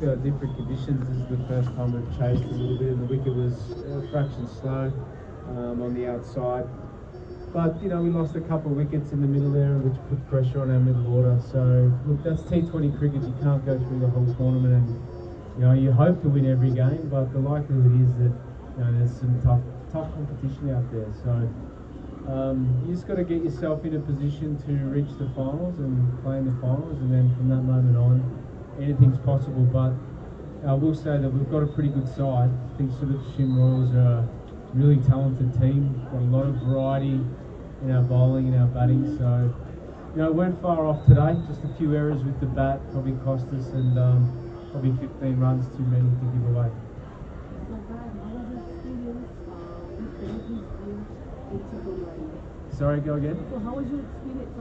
different conditions. This is the first time we've chased a little bit, and the wicket was a fraction slow on the outside. But we lost a couple of wickets in the middle there, which put pressure on our middle order. So look, that's T20 cricket. You can't go through the whole tournament, and you hope to win every game, but the likelihood is that there's some tough competition out there. So you just got to get yourself in a position to reach the finals and play in the finals, and then from that moment on, anything's possible. But I will say that we've got a pretty good side. I think Sudurpaschim Royals are a really talented team. Got a lot of variety in our bowling and our batting. So weren't far off today. Just a few errors with the bat probably cost us, and probably 15 runs too many to give away. Sorry, go again. So how was your experience?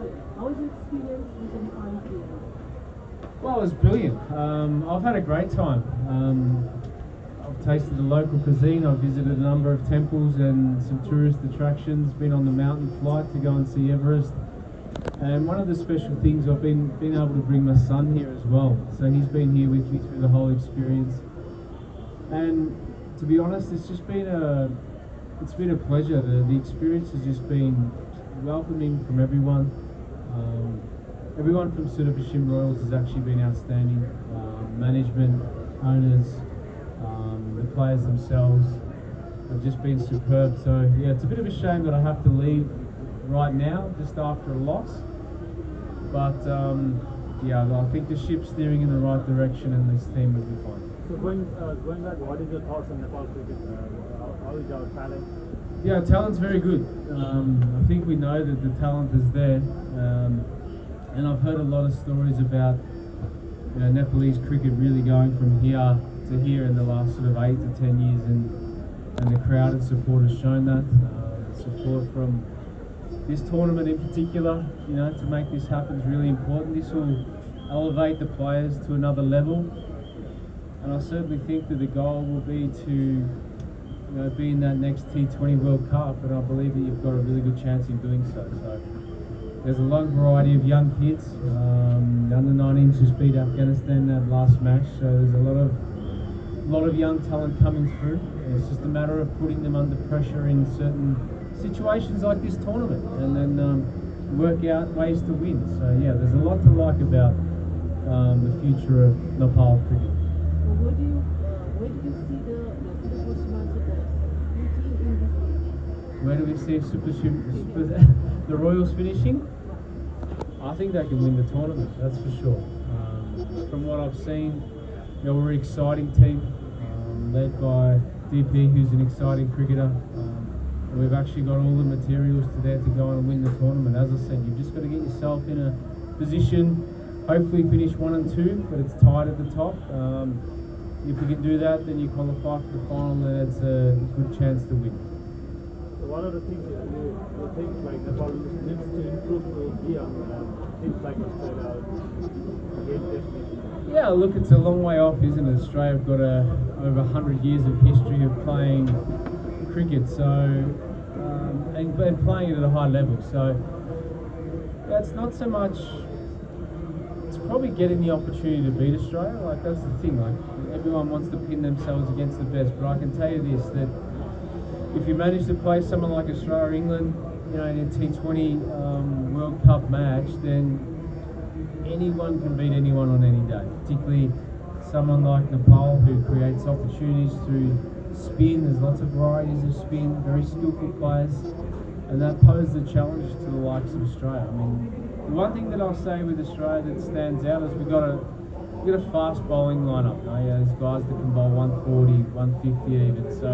With the Nepali player? Well, it was brilliant. I've had a great time. I've tasted the local cuisine. I've visited a number of temples and some tourist attractions. Been on the mountain flight to go and see Everest. And one of the special things, I've been able to bring my son here as well. So he's been here with me through the whole experience. And to be honest, it's been a pleasure. The experience has just been welcoming from everyone. Everyone from Sudurpaschim Royals has actually been outstanding. Management, owners, the players themselves have just been superb. So yeah, it's a bit of a shame that I have to leave right now, just after a loss. But I think the ship's steering in the right direction, and this team will be fine. So going back, what is your thoughts on Nepal cricket? How is our talent? Yeah, talent's very good. I think we know that the talent is there, and I've heard a lot of stories about Nepalese cricket really going from here to here in the last sort of 8 to 10 years, and the crowd and support has shown that. Support from this tournament in particular, to make this happen is really important. This will elevate the players to another level, and I certainly think that the goal will be to be in that next T20 World Cup, and I believe that you've got a really good chance in doing so. So there's a long variety of young kids. The under-19s just beat Afghanistan in that last match, so there's a lot of young talent coming through. And it's just a matter of putting them under pressure in certain situations like this tournament, and then work out ways to win. So yeah, there's a lot to like about the future of Nepal cricket. Where do you see Where do we see the Royals finishing? I think they can win the tournament, that's for sure. From what I've seen, we're an exciting team, led by DP, who's an exciting cricketer. And we've actually got all the materials to go and win the tournament. As I said, you've just got to get yourself in a position, hopefully finish 1 and 2, but it's tight at the top. If we can do that, then you qualify for the final, and it's a good chance to win. So what are the things you think like Nepal needs to improve here, things like Australia, game technique? Yeah, look, it's a long way off, isn't it? Australia have got over 100 years of history of playing cricket, so and playing it at a high level. So that's not so much. It's probably getting the opportunity to beat Australia. Like, that's the thing. Like, everyone wants to pin themselves against the best, but I can tell you this: that if you manage to play someone like Australia or England, in a T20 World Cup match, then anyone can beat anyone on any day. Particularly someone like Nepal, who creates opportunities through spin. There's lots of varieties of spin, very skillful players, and that poses a challenge to the likes of Australia. I mean, the one thing that I'll say with Australia that stands out is we've got a fast bowling lineup. There's guys that can bowl 140, 150 even. So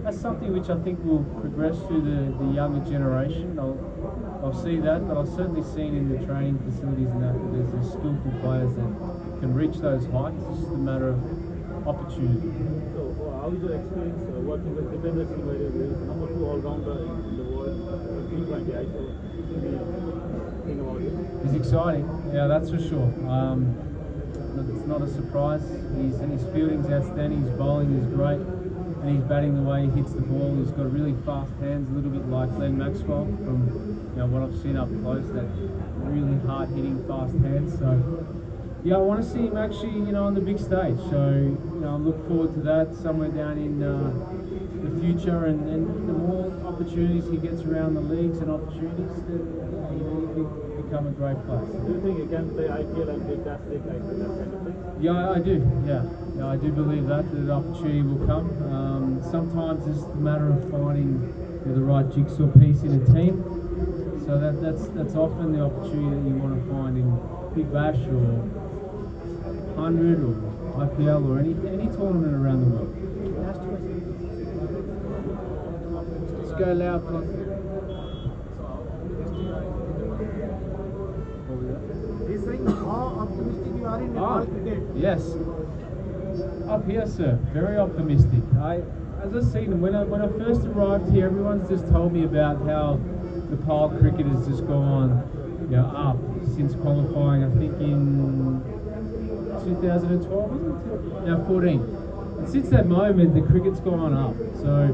that's something which I think will progress through the younger generation. I'll see that, but I've certainly seen in the training facilities and that there's skillful players that can reach those heights. It's just a matter of opportunity. So how is your experience working with Chitawan Vs Sudurpaschim Player, number 2 all-rounder in the world, T20? I think about it. It's exciting, yeah, that's for sure. Look, it's not a surprise. His fielding's outstanding, his bowling is great, and he's batting the way he hits the ball. He's got really fast hands, a little bit like Glenn Maxwell from what I've seen up close, that really hard-hitting, fast hands. So Yeah, I want to see him actually, on the big stage. So, I look forward to that somewhere down in the future, and the more opportunities he gets around the leagues and opportunities, he'll become a great player. Do you think he can play IPL and make that stick like that kind of thing? Yeah, I do. Yeah, I do believe that the opportunity will come. Sometimes it's a matter of finding the right jigsaw piece in a team. So that's often the opportunity that you want to find in Big Bash or 100 or IPL or any tournament around the world. Last question. Let's go loud, please. He's saying how optimistic you are in Nepal cricket. Yes. Up here, sir. Very optimistic. As I seen, when I first arrived here, everyone's just told me about how Nepal cricket has just gone, up since qualifying. I think in 2012, wasn't it? No, 14. And since that moment, the cricket's gone up. So,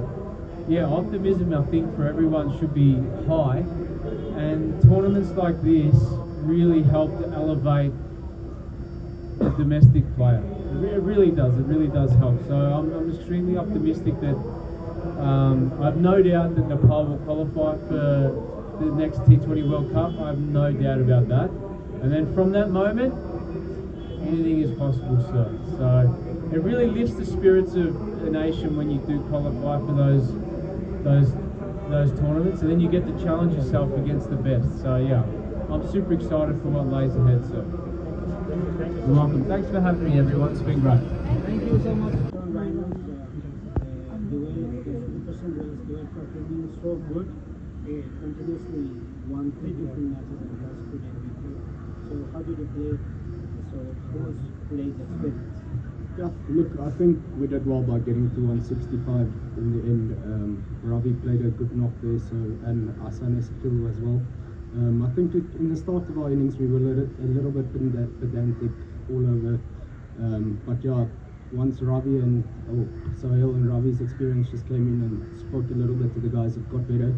yeah, optimism I think for everyone should be high. And tournaments like this really help to elevate the domestic player. It really does. It really does help. So I'm extremely optimistic that I have no doubt that Nepal will qualify for the next T20 World Cup. I have no doubt about that. And then from that moment, anything is possible, sir. So it really lifts the spirits of a nation when you do qualify for those tournaments, and then you get to challenge yourself against the best. So yeah, I'm super excited for what lays ahead, sir. You're welcome. Thanks for having me, everyone. It's been great. Thank you so much. Rhinos, the way the Sudurpaschim was doing for being so good, they continuously won 3 different matches and lost 2 games. So how did you play? So how was play's experience? Yeah, look, I think we did well by getting to 165 in the end. Ravi played a good knock there, and Asane's kill as well. I think in the start of our innings we were a little bit pedantic all over. But yeah, once Ravi and Sahil and Ravi's experience just came in and spoke a little bit to the guys, it got better.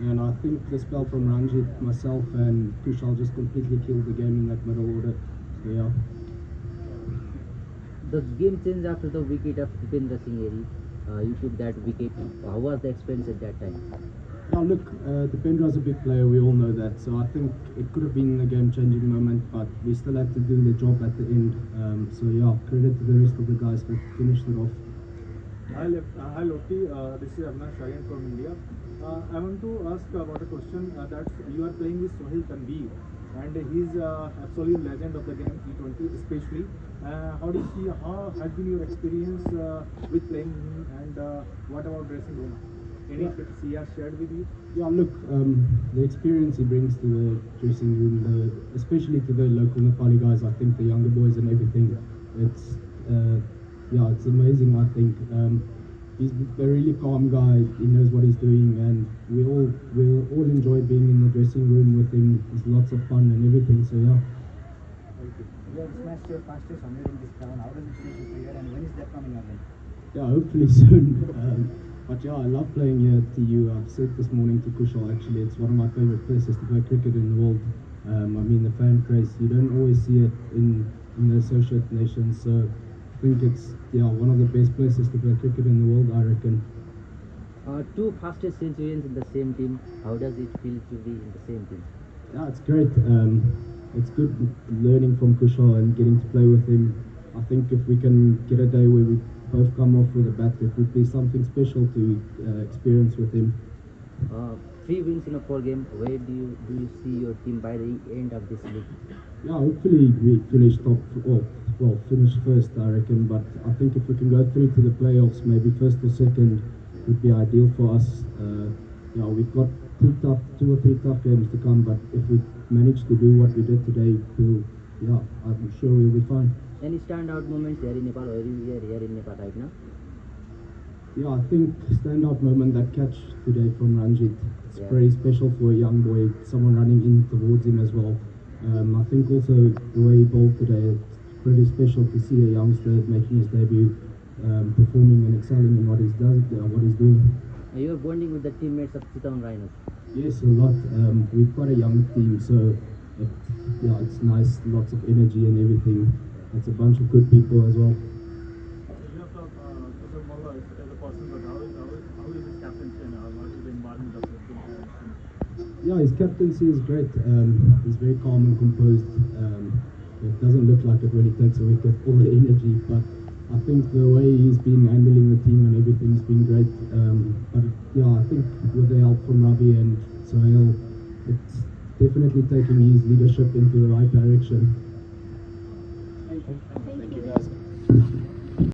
And I think the spell from Ranjit, myself and Kushal just completely killed the game in that middle order. So yeah. The game changed after the wicket of Dipendra Singh Eri. You took that wicket. How was the experience at that time? Yeah, look, Dipendra is a big player, we all know that. So I think it could have been a game-changing moment, but we still had to do the job at the end. So yeah, credit to the rest of the guys for finishing it off. Hi Loti, this is Avinash again from India. I want to ask about a question that you are playing with Sohail Tanveer, and he's absolute legend of the game T20 especially. How has been your experience with playing him, and what about dressing room? Any tips he has shared with you? Yeah, look, the experience he brings to the dressing room, especially to the local Nepali guys, I think the younger boys and everything, it's amazing. I think he's a really calm guy. He knows what he's doing, and we all enjoy being in the dressing room with him. It's lots of fun and everything. So yeah. Thank you. You have smashed your fastest 100 in this round. How does it feel to play here, and when is that coming again? Yeah, hopefully soon. But yeah, I love playing here at TU. I've said this morning to Kushal, actually, it's one of my favourite places to play cricket in the world. I mean, the fan craze, you don't always see it in the associate nations. So I think it's one of the best places to play cricket in the world, I reckon. 2 fastest centurions in the same team. How does it feel to be in the same team? Yeah, it's great. It's good learning from Kushal and getting to play with him. I think if we can get a day where we both come off with a bat, it would be something special to experience with him. 3 wins in a 4 game. Where do you see your team by the end of this league? Yeah, hopefully we finish finish first, I reckon. But I think if we can go through to the playoffs, maybe first or second would be ideal for us. We've got 2 or 3 tough games to come, but if we manage to do what we did today, I'm sure we'll be fine. Any standout moments here in Nepal, or here in Nepal right now? Yeah, I think standout moment, that catch today from Ranjit. It's very special for a young boy, someone running in towards him as well. I think also the way he bowled today, it's pretty special to see a youngster making his debut, performing and excelling in what he's doing. You are bonding with the teammates of Chitawan Rhinos. Yes, a lot. We've got a young team, so it's nice, lots of energy and everything. It's a bunch of good people as well. You have talked Joseph Molla as a person, but how is his captaincy and how is the environment of the team? Yeah, his captaincy is great. He's very calm and composed. It doesn't look like it when he takes a wicket, all the energy, but I think the way he's been handling the team and everything's been great. But yeah, I think with the help from Ravi and Sohail, it's definitely taking his leadership into the right direction. Thank you.